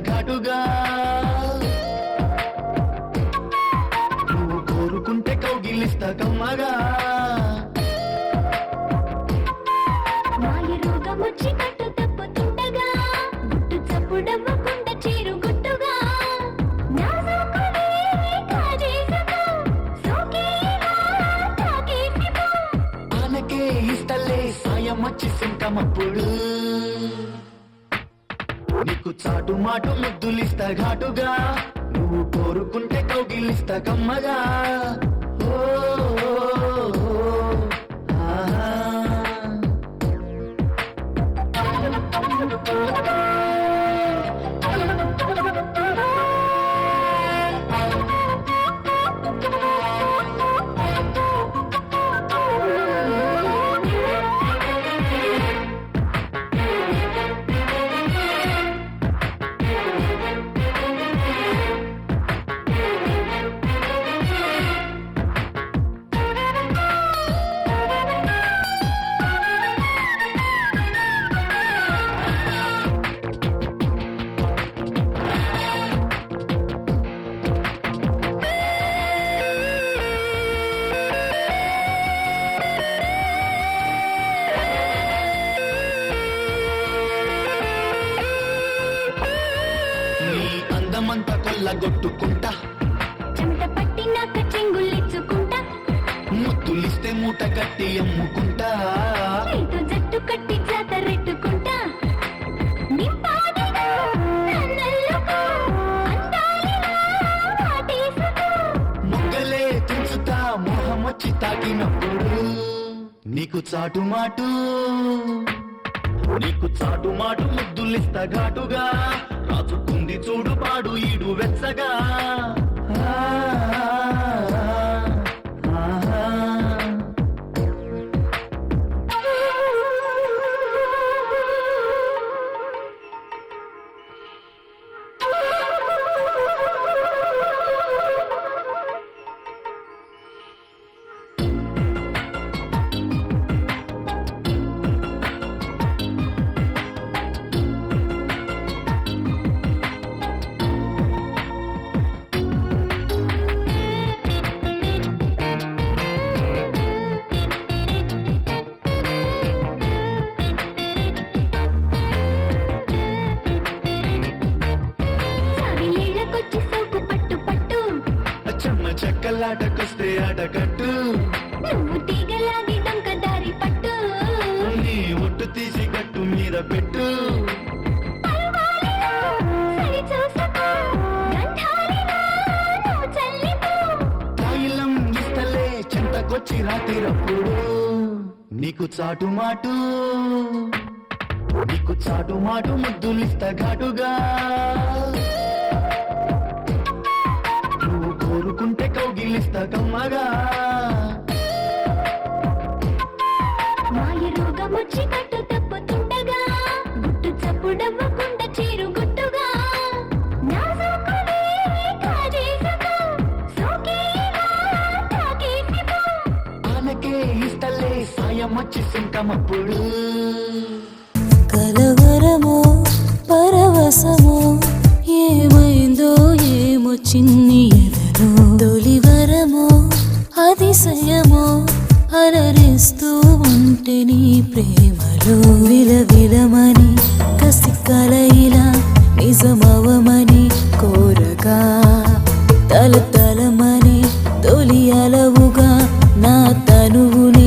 ఘాటుగా నువ్వు కోరుకుంటే కౌగిలిస్తా కమ్మగా మాయ రోగం వచ్చి కట్టు తప్పుతుండగా గుట్టు చప్పుడవ్వకుండా చేరు గుట్టుగా నా సోకునే కాజేసకు సోకేలా తాకేసిపో ఆనకే ఇస్తలే సాయం వచ్చి సింకమప్పుడు నీకు చాటు మాటు ముద్దులిస్తా ఘాటుగా నువ్వు కోరుకుంటే కౌగిలిస్తా కమ్మగా ఓ ఆహా అందమంతా కొల్లగొట్టుకుంటా చెమట పట్టినాక చెంగులిచ్చుకుంటా ముద్దులిస్తే మూట కట్టి అమ్ముకుంటా నీతో జట్టు కట్టి జాతరెట్టుకుంటా నింపాదిగా నన్నల్లుకో అందాలిగా వాటేసుకో మొగ్గలే తుంచుతా మోహం వచ్చి తాకినప్పుడు నీకు చాటు మాటు ముద్దులిస్తా ఘాటుగా రాచుకుంది చూడు పాడు ఈడు వెచ్చగా సాగిలీళ్ళకొచ్చి సోకు పట్టు పట్టు చెమ్మ చెక్కలాటకొస్తే ఆటకట్టు నువ్వు తీగలాగి డొంక దారి పట్టు నీ ఒట్టు తీసి గట్టు మీద పెట్టు పరువాలిలో సరి చూసుకో గంధాలిలో నువ్వు చల్లిపో తాయిలం ఇస్తలే చెంతకొచ్చి రాత్రిరప్పుడు నీకు చాటు మాటు ముద్దులిస్తా ఘాటుగా నువ్వు కోరుకుంటే కౌగిలిస్తా కమ్మగా మాయ రోగం వచ్చి కట్టు తప్పుతుండగా గుట్టు చప్పుడవ్వకుండా చేరు గుట్టుగా నా సోకునే కాజేసకు సోకేలా తాకేసిపో ఆనకే ఇస్తలే సాయం వచ్చి సింకమప్పుడు కలవరమో పరవశమో ఏమైందో ఏమో చిన్ని ఎదలో తొలివరమో అతిశయమో అలరిస్తూ ఉంటే నీ ప్రేమలో విలవిలమని కసి కలయిలా నిజమవమని కోరగా తలతలమని తొలి అలవుగా నా తనువుని